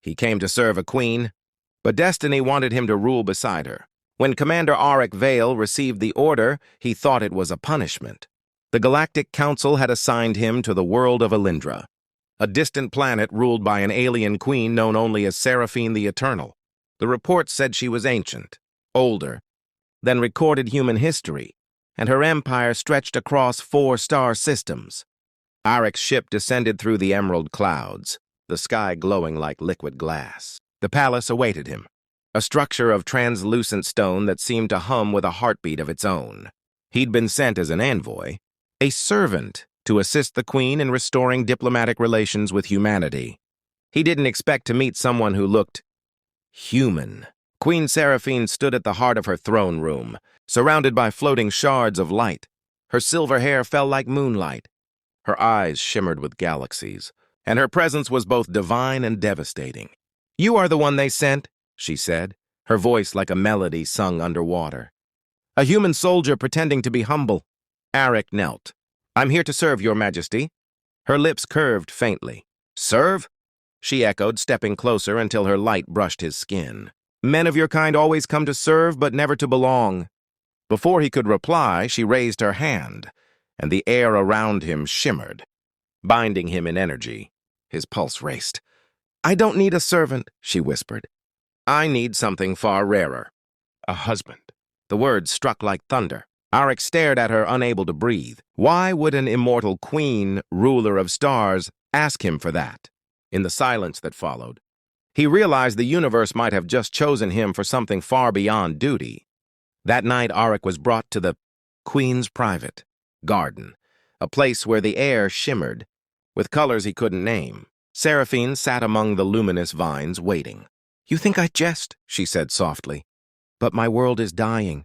He came to serve a queen, but destiny wanted him to rule beside her. When Commander Auric Vale received the order, he thought it was a punishment. The Galactic Council had assigned him to the world of Elindra, a distant planet ruled by an alien queen known only as Seraphine the Eternal. The reports said she was ancient, older, than recorded human history, and her empire stretched across 4 star systems. Auric's ship descended through the emerald clouds, the sky glowing like liquid glass. The palace awaited him, a structure of translucent stone that seemed to hum with a heartbeat of its own. He'd been sent as an envoy, a servant to assist the queen in restoring diplomatic relations with humanity. He didn't expect to meet someone who looked human. Queen Seraphine stood at the heart of her throne room, surrounded by floating shards of light. Her silver hair fell like moonlight. Her eyes shimmered with galaxies, and her presence was both divine and devastating. "You are the one they sent," she said, her voice like a melody sung underwater. "A human soldier pretending to be humble." Auric knelt. "I'm here to serve, Your Majesty." Her lips curved faintly. "Serve?" she echoed, stepping closer until her light brushed his skin. "Men of your kind always come to serve, but never to belong." Before he could reply, she raised her hand, and the air around him shimmered, binding him in energy. His pulse raced. "I don't need a servant," she whispered. "I need something far rarer. A husband." The words struck like thunder. Auric stared at her, unable to breathe. Why would an immortal queen, ruler of stars, ask him for that? In the silence that followed, he realized the universe might have just chosen him for something far beyond duty. That night, Auric was brought to the queen's private garden, a place where the air shimmered, with colors he couldn't name. Seraphine sat among the luminous vines, waiting. "You think I jest," she said softly, "but my world is dying.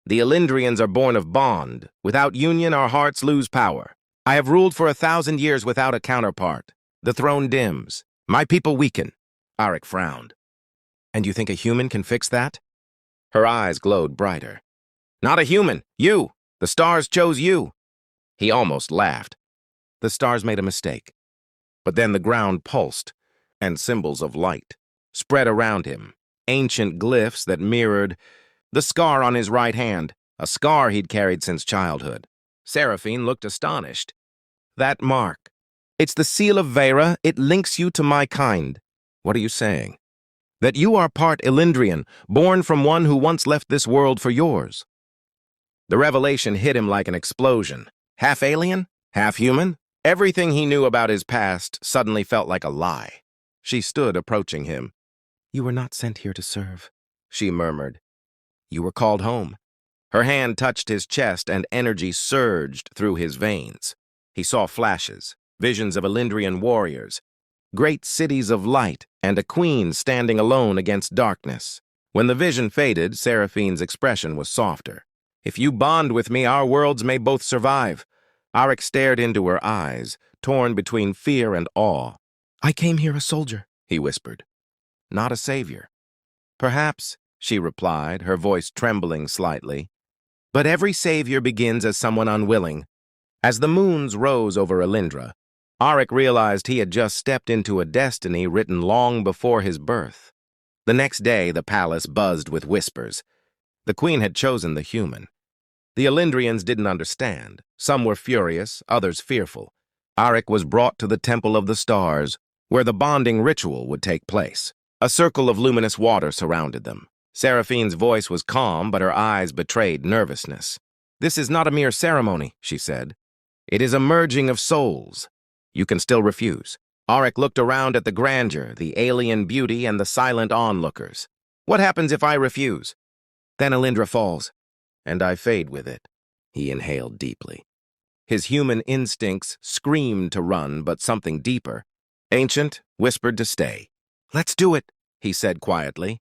The Elindrians are born of bond. Without union, our hearts lose power. I have ruled for 1,000 years without a counterpart. The throne dims. My people weaken." Auric frowned. "And you think a human can fix that?" Her eyes glowed brighter. "Not a human. You. The stars chose you." He almost laughed. The stars made a mistake. But then the ground pulsed, and symbols of light spread around him, ancient glyphs that mirrored the scar on his right hand, a scar he'd carried since childhood. Seraphine looked astonished. "That mark. It's the seal of Vera. It links you to my kind." "What are you saying?" "That you are part Elindrian, born from one who once left this world for yours." The revelation hit him like an explosion. Half alien? Half human? Everything he knew about his past suddenly felt like a lie. She stood approaching him. "You were not sent here to serve," she murmured. "You were called home." Her hand touched his chest and energy surged through his veins. He saw flashes, visions of Elindrian warriors, great cities of light, and a queen standing alone against darkness. When the vision faded, Seraphine's expression was softer. "If you bond with me, our worlds may both survive." Auric stared into her eyes, torn between fear and awe. "I came here a soldier," he whispered, "not a savior." "Perhaps," she replied, her voice trembling slightly. "But every savior begins as someone unwilling." As the moons rose over Elindra, Auric realized he had just stepped into a destiny written long before his birth. The next day, the palace buzzed with whispers. The queen had chosen the human. The Elindrians didn't understand. Some were furious, others fearful. Auric was brought to the Temple of the Stars, where the bonding ritual would take place. A circle of luminous water surrounded them. Seraphine's voice was calm, but her eyes betrayed nervousness. "This is not a mere ceremony," she said. "It is a merging of souls. You can still refuse." Auric looked around at the grandeur, the alien beauty, and the silent onlookers. "What happens if I refuse?" "Then Elindra falls, and I fade with it." He inhaled deeply. His human instincts screamed to run, but something deeper, ancient, whispered to stay. "Let's do it," he said quietly.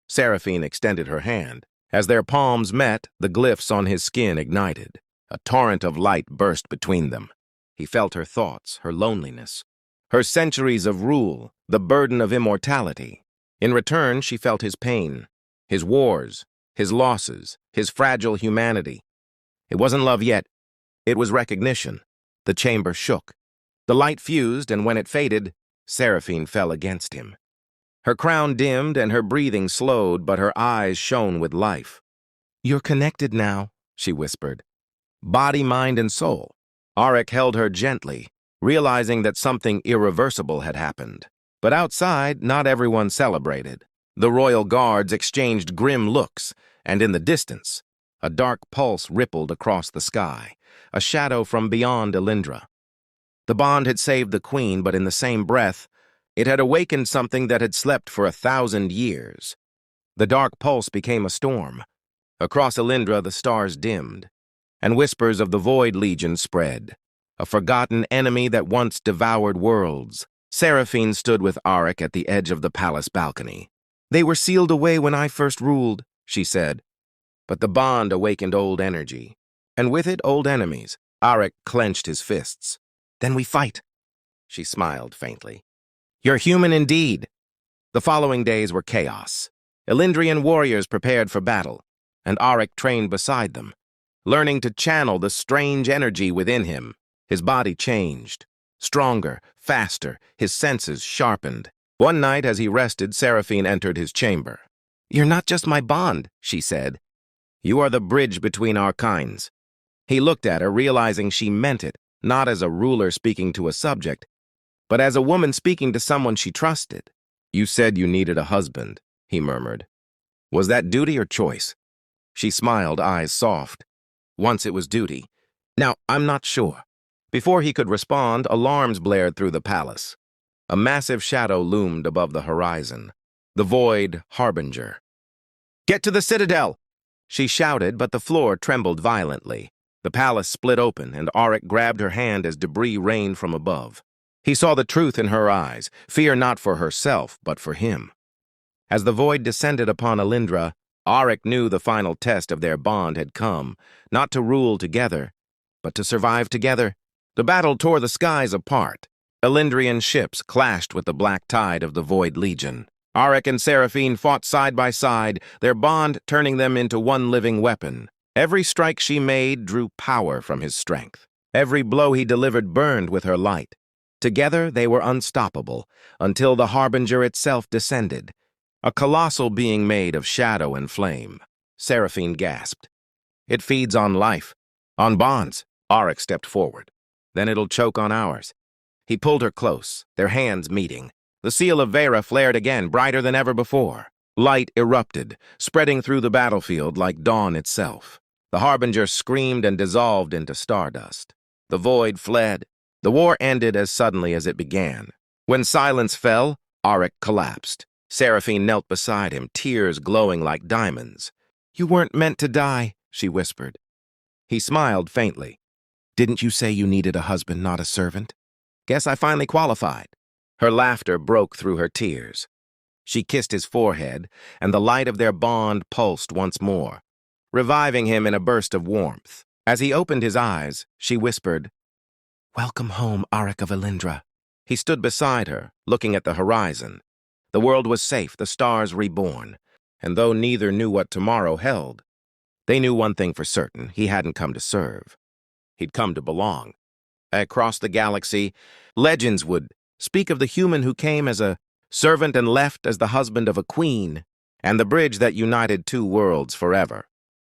Seraphine extended her hand. As their palms met, the glyphs on his skin ignited. A torrent of light burst between them. He felt her thoughts, her loneliness, her centuries of rule, the burden of immortality. In return, she felt his pain, his wars, his losses, his fragile humanity. It wasn't love yet. It was recognition. The chamber shook. The light fused, and when it faded, Seraphine fell against him. Her crown dimmed and her breathing slowed, but her eyes shone with life. "You're connected now," she whispered. "Body, mind, and soul." Arik held her gently, realizing that something irreversible had happened. But outside, not everyone celebrated. The royal guards exchanged grim looks, and in the distance, a dark pulse rippled across the sky, a shadow from beyond Elindra. The bond had saved the queen, but in the same breath, it had awakened something that had slept for 1,000 years. The dark pulse became a storm. Across Elindra, the stars dimmed, and whispers of the Void Legion spread, a forgotten enemy that once devoured worlds. Seraphine stood with Arik at the edge of the palace balcony. "They were sealed away when I first ruled," she said. But the bond awakened old energy, and with it old enemies. Arik clenched his fists. "Then we fight." She smiled faintly. "You're human indeed." The following days were chaos. Elindrian warriors prepared for battle, and Arik trained beside them, learning to channel the strange energy within him. His body changed. Stronger, faster, his senses sharpened. One night, as he rested, Seraphine entered his chamber. "You're not just my bond," she said. "You are the bridge between our kinds." He looked at her, realizing she meant it, not as a ruler speaking to a subject, but as a woman speaking to someone she trusted. "You said you needed a husband," he murmured. "Was that duty or choice?" She smiled, eyes soft. "Once it was duty. Now, I'm not sure." Before he could respond, alarms blared through the palace. A massive shadow loomed above the horizon, the Void Harbinger. "Get to the citadel!" She shouted, but the floor trembled violently. The palace split open, and Arik grabbed her hand as debris rained from above. He saw the truth in her eyes, fear not for herself, but for him. As the Void descended upon Elindra, Arik knew the final test of their bond had come, not to rule together, but to survive together. The battle tore the skies apart. Elindrian ships clashed with the black tide of the Void Legion. Arik and Seraphine fought side by side, their bond turning them into one living weapon. Every strike she made drew power from his strength. Every blow he delivered burned with her light. Together they were unstoppable, until the Harbinger itself descended, a colossal being made of shadow and flame. Seraphine gasped. "It feeds on life, on bonds." Arik stepped forward. "Then it'll choke on ours." He pulled her close, their hands meeting. The seal of Vera flared again, brighter than ever before. Light erupted, spreading through the battlefield like dawn itself. The Harbinger screamed and dissolved into stardust. The Void fled. The war ended as suddenly as it began. When silence fell, Arik collapsed. Seraphine knelt beside him, tears glowing like diamonds. "You weren't meant to die," she whispered. He smiled faintly. "Didn't you say you needed a husband, not a servant? Guess I finally qualified." Her laughter broke through her tears. She kissed his forehead, and the light of their bond pulsed once more, reviving him in a burst of warmth. As he opened his eyes, she whispered, "Welcome home, Arik of Elindra." He stood beside her, looking at the horizon. The world was safe, the stars reborn, and though neither knew what tomorrow held, they knew one thing for certain: he hadn't come to serve. He'd come to belong. Across the galaxy, legends would speak of the human who came as a servant and left as the husband of a queen, and the bridge that united two worlds forever.